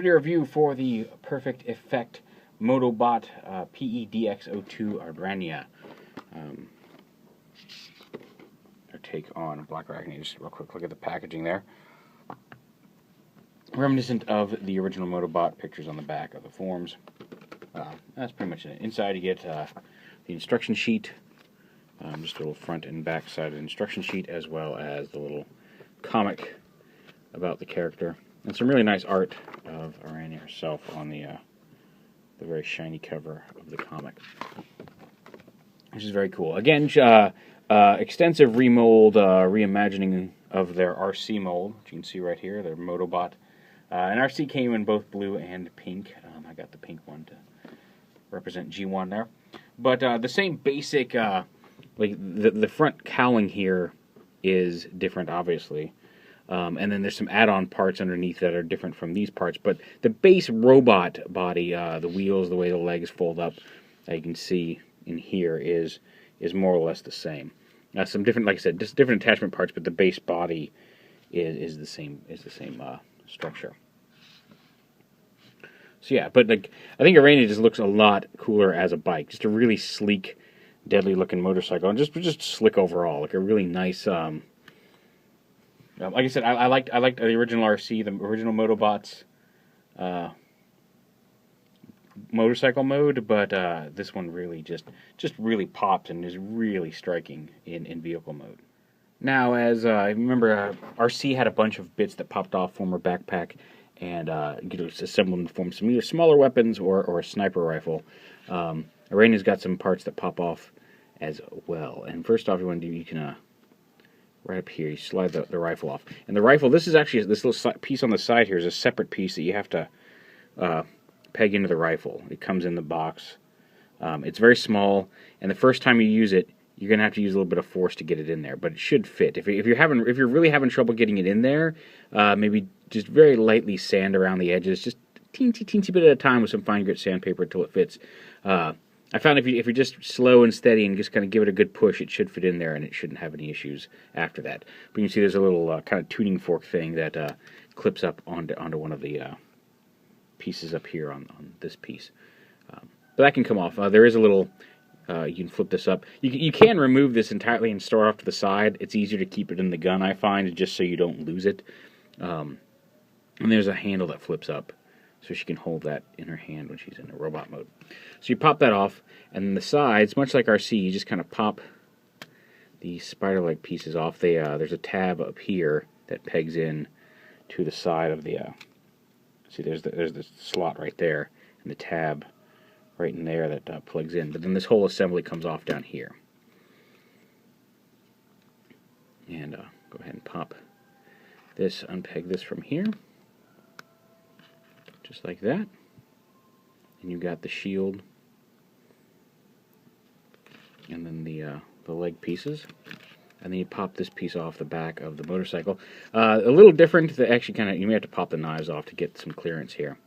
video review for the Perfect Effect Motobot PE-DX02 Aranea. Our take on Blackarachnia. Just real quick look at the packaging there. Reminiscent of the original Motobot, pictures on the back of the forms. That's pretty much it. Inside you get the instruction sheet, just a little front and back side of the instruction sheet, as well as the little comic about the character. And some really nice art of Aranea herself on the very shiny cover of the comic, which is very cool. Again, extensive remold, reimagining of their RC mold, which you can see right here, their Motobot. And RC came in both blue and pink. I got the pink one to represent G1 there. But the same basic, like the front cowling here is different, obviously. And then there's some add-on parts underneath that are different from these parts. But the base robot body, the wheels, the way the legs fold up, you can see in here is more or less the same. Some different, like I said, just different attachment parts, but the base body is the same structure. So yeah, but like I think Aranea just looks a lot cooler as a bike. Just a really sleek, deadly-looking motorcycle, and just slick overall. Like a really nice. Like I said, I liked the original RC, the original Motobots motorcycle mode, but this one really just really pops and is really striking in vehicle mode. Now, as I remember, RC had a bunch of bits that popped off from her backpack, and you could assemble them to form some either smaller weapons or a sniper rifle. Aranea's got some parts that pop off as well. And first off, you can right up here, you slide the rifle off. And the rifle, this is actually, this little piece on the side here is a separate piece that you have to peg into the rifle. It comes in the box. It's very small, and the first time you use it, you're going to have to use a little bit of force to get it in there, but it should fit. If you're really having trouble getting it in there, maybe just very lightly sand around the edges, just teensy bit at a time with some fine grit sandpaper until it fits. I found if you're just slow and steady and just kind of give it a good push, it should fit in there, and it shouldn't have any issues after that. But you can see there's a little kind of tuning fork thing that clips up onto one of the pieces up here on this piece. But that can come off. There is a little, you can flip this up. You can remove this entirely and store it off to the side. It's easier to keep it in the gun, I find, just so you don't lose it. And there's a handle that flips up, so she can hold that in her hand when she's in a robot mode. So you pop that off, and then the sides, much like RC, you just kind of pop the spider-leg pieces off. There's a tab up here that pegs in to the side of the. See, there's the slot right there, and the tab right in there that plugs in. But then this whole assembly comes off down here. And go ahead and pop this, unpeg this from here. Just like that. And you got the shield. And then the leg pieces. And then you pop this piece off the back of the motorcycle. A little different. Actually, you may have to pop the knives off to get some clearance here.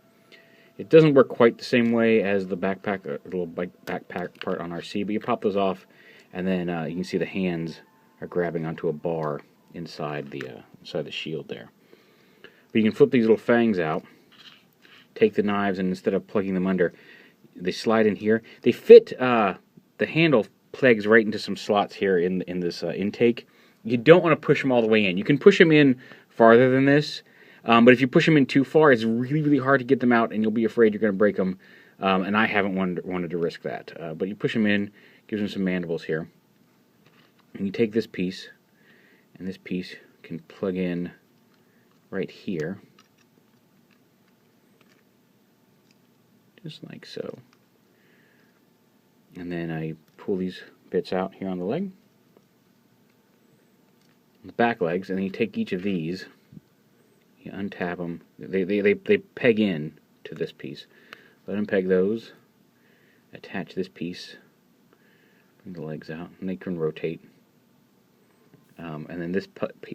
It doesn't work quite the same way as the backpack, little backpack part on RC, but you pop those off, and then you can see the hands are grabbing onto a bar inside the shield there. But you can flip these little fangs out, take the knives, and instead of plugging them under, they slide in here. They fit, the handle plugs right into some slots here in this intake. You don't want to push them all the way in. You can push them in farther than this, but if you push them in too far, it's really, really hard to get them out, and you'll be afraid you're going to break them, and I haven't wanted to risk that. But you push them in, gives them some mandibles here, and you take this piece, and this piece can plug in right here, just like so. And then I pull these bits out here on the leg, the back legs, and then you take each of these, you untap them. They peg in to this piece. Let them peg those. Attach this piece. Bring the legs out, and they can rotate. And then this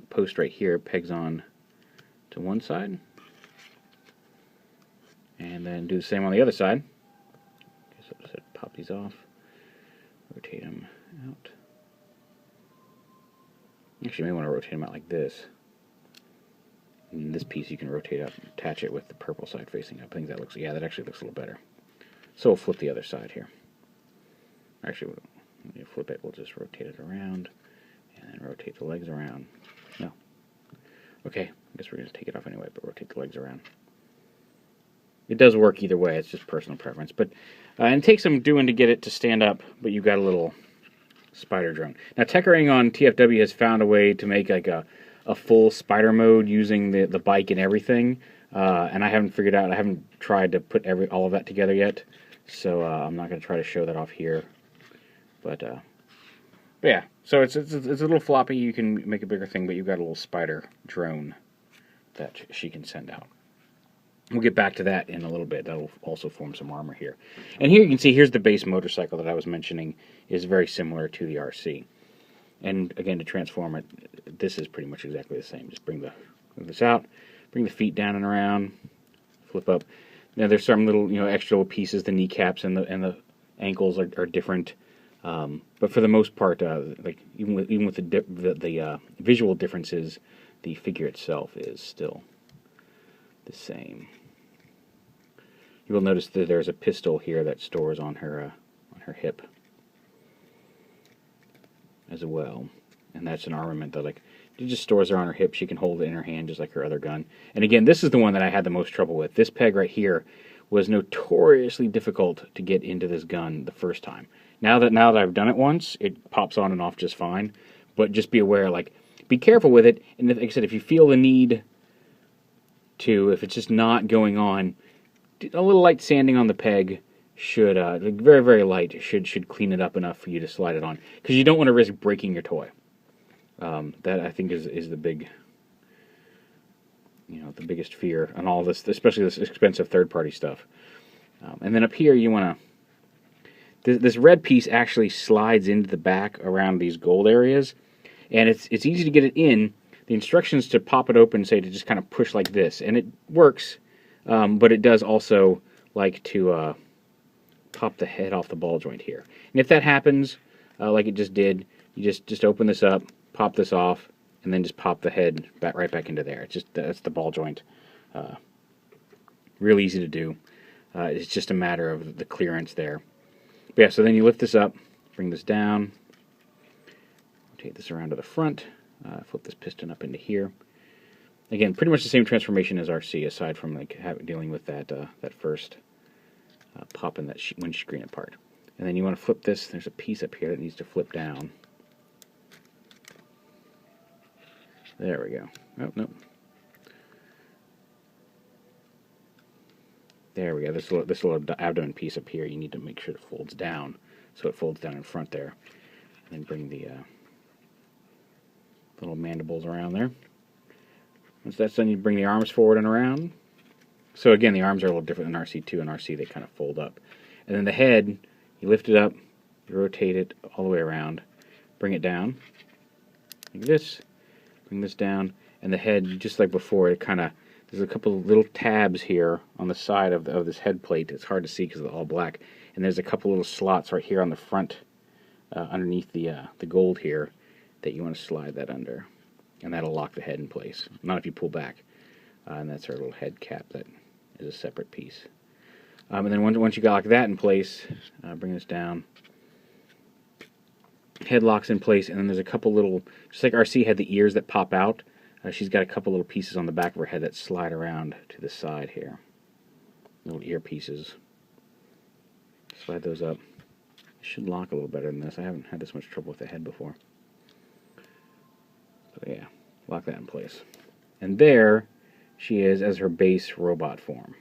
post right here pegs on to one side, and then do the same on the other side. So just pop these off. Rotate them out. Actually, you may want to rotate them out like this. And this piece you can rotate up and attach it with the purple side facing up. I think that looks, yeah, that actually looks a little better. So we'll flip the other side here. Actually, when you flip it, we'll just rotate it around and then rotate the legs around. No. Okay, I guess we're going to take it off anyway, but rotate the legs around. It does work either way, it's just personal preference. But and it takes some doing to get it to stand up, but you've got a little spider drone. Now, Techering on TFW has found a way to make like a full spider mode using the bike and everything, and I haven't figured out, I haven't tried to put all of that together yet, so I'm not going to try to show that off here, but yeah, so it's a little floppy. You can make a bigger thing, but you've got a little spider drone that she can send out. We'll get back to that in a little bit. That'll also form some armor here. And here you can see, here's the base motorcycle that I was mentioning, is very similar to the RC. And again, to transform it, this is pretty much exactly the same. Just move this out, bring the feet down and around, flip up. Now there's some little, extra little pieces. The kneecaps and the ankles are different, but for the most part, like even with the visual differences, the figure itself is still the same. You will notice that there's a pistol here that stores on her hip as well, and that's an armament that it just stores her on her hip. She can hold it in her hand just like her other gun. And again, this is the one that I had the most trouble with. This peg right here was notoriously difficult to get into this gun the first time. Now that I've done it once, it pops on and off just fine. But just be aware, be careful with it. And like I said, if you feel the need to, if it's just not going on, a little light sanding on the peg should, very, very light, should clean it up enough for you to slide it on. Because you don't want to risk breaking your toy. That, I think, is the big, the biggest fear on all this, especially this expensive third-party stuff. And then up here, you want to, this red piece actually slides into the back around these gold areas, and it's easy to get it in. The instructions to pop it open say to just kind of push like this, and it works, but it does also like to pop the head off the ball joint here. And if that happens, like it just did, you just open this up, pop this off, and then just pop the head right back into there. That's the ball joint. Real easy to do. It's just a matter of the clearance there. But yeah, so then you lift this up, bring this down, rotate this around to the front, flip this piston up into here. Again, pretty much the same transformation as RC, aside from dealing with that first popping that windscreen apart. And then you want to flip this. There's a piece up here that needs to flip down. There we go. Oh, no. There we go. This little abdomen piece up here, you need to make sure it folds down. So it folds down in front there. And then bring the little mandibles around there. Once that's done, you bring the arms forward and around. So again, the arms are a little different than RC2. In RC, they kind of fold up. And then the head, you lift it up, you rotate it all the way around, bring it down, like this, bring this down, and the head, just like before, it kind of, there's a couple of little tabs here on the side of this head plate. It's hard to see because it's all black. And there's a couple little slots right here on the front, underneath the gold here, that you want to slide that under. And that'll lock the head in place. Not if you pull back. And that's our little head cap that is a separate piece. And then once you got like that in place, bring this down. Head locks in place, and then there's a couple little, just like RC had the ears that pop out, she's got a couple little pieces on the back of her head that slide around to the side here. Little ear pieces. Slide those up. It should lock a little better than this. I haven't had this much trouble with the head before. So yeah, lock that in place. And there she is as her base robot form.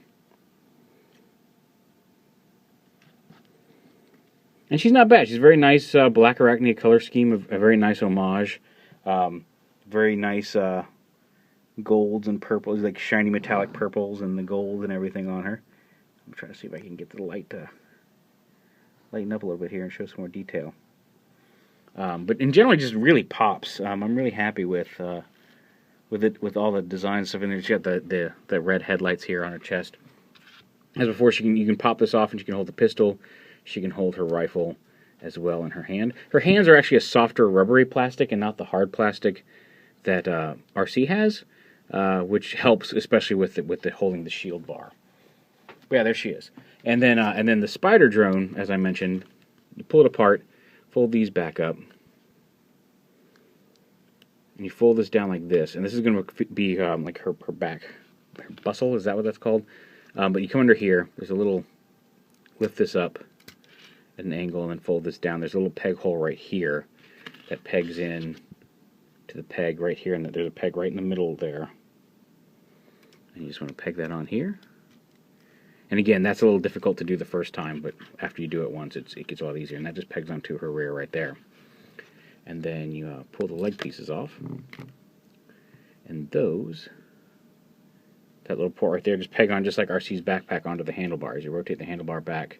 And she's not bad. She's very nice Blackarachnia color scheme, a very nice homage. Very nice golds and purples, like shiny metallic purples and the gold and everything on her. I'm trying to see if I can get the light to lighten up a little bit here and show some more detail. But in general, it just really pops. I'm really happy with it, with all the design stuff in there. She's got the red headlights here on her chest. As before, you can pop this off and she can hold the pistol. She can hold her rifle as well in her hand. Her hands are actually a softer rubbery plastic and not the hard plastic that RC has. which helps especially with the holding the shield bar. But yeah, there she is. And then the spider drone, as I mentioned, you pull it apart, fold these back up, and you fold this down like this. And this is going to be like her back, her bustle, is that what that's called? But you come under here, there's a little, lift this up at an angle and then fold this down. There's a little peg hole right here that pegs in to the peg right here, and there's a peg right in the middle there. And you just want to peg that on here. And again, that's a little difficult to do the first time, but after you do it once, it gets a lot easier. And that just pegs onto her rear right there. And then you pull the leg pieces off. And those, that little port right there, just peg on just like RC's backpack onto the handlebars. You rotate the handlebar back,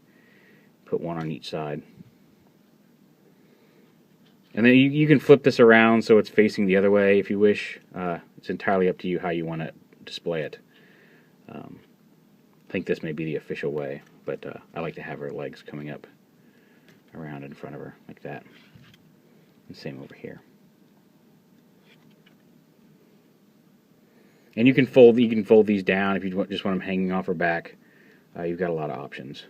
put one on each side. And then you can flip this around so it's facing the other way if you wish. It's entirely up to you how you want to display it. I think this may be the official way, but I like to have her legs coming up around in front of her like that. And same over here. And you can fold these down if you just want them hanging off her back. You've got a lot of options.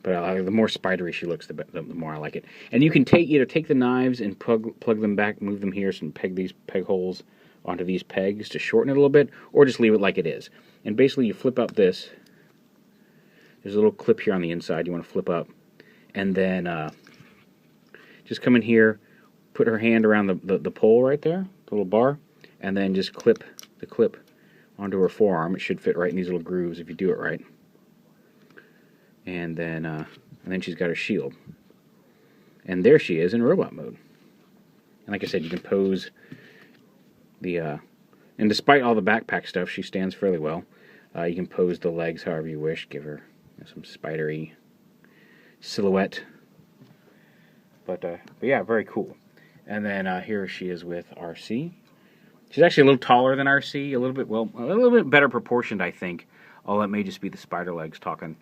But the more spidery she looks, the more I like it. And you can either take the knives and plug them back, move them here, and peg these peg holes onto these pegs to shorten it a little bit, or just leave it like it is. And basically you flip up this. There's a little clip here on the inside you want to flip up. And then just come in here, put her hand around the pole right there, the little bar, and then just clip the clip onto her forearm. It should fit right in these little grooves if you do it right. And then she's got her shield. And there she is in robot mode. And like I said, you can pose the... and despite all the backpack stuff, she stands fairly well. You can pose the legs however you wish. Give her some spidery silhouette. But yeah, very cool. And then here she is with RC. She's actually a little taller than RC. A little bit better proportioned, I think. Although it may just be the spider legs talking.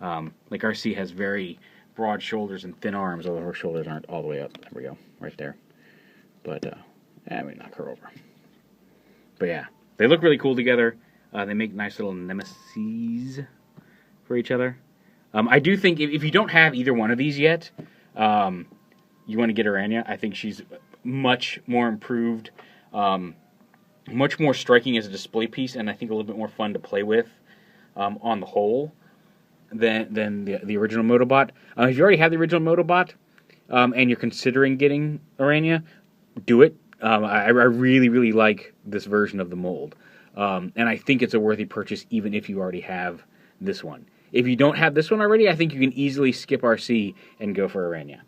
Like RC has very broad shoulders and thin arms, although her shoulders aren't all the way up. There we go, right there. But let me knock her over. But yeah, they look really cool together. They make nice little nemesis for each other. I do think if you don't have either one of these yet, you want to get Aranea. I think she's much more improved, much more striking as a display piece, and I think a little bit more fun to play with on the whole than the original Motobot. If you already have the original Motobot and you're considering getting Aranea, do it. I really, really like this version of the mold. And I think it's a worthy purchase even if you already have this one. If you don't have this one already, I think you can easily skip RC and go for Aranea.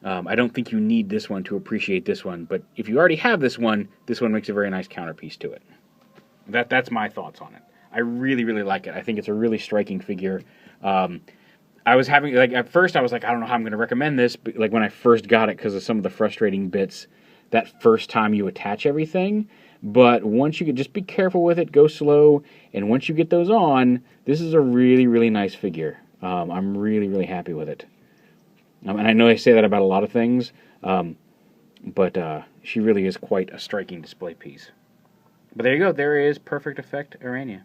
I don't think you need this one to appreciate this one, but if you already have this one makes a very nice counterpiece to it. That's my thoughts on it. I really, really like it. I think it's a really striking figure. I was having, at first I was like, I don't know how I'm going to recommend this, but when I first got it because of some of the frustrating bits that first time you attach everything. But once you just be careful with it, go slow, and once you get those on, this is a really, really nice figure. I'm really, really happy with it. And I know I say that about a lot of things, but she really is quite a striking display piece. But there you go. There is Perfect Effect Aranea.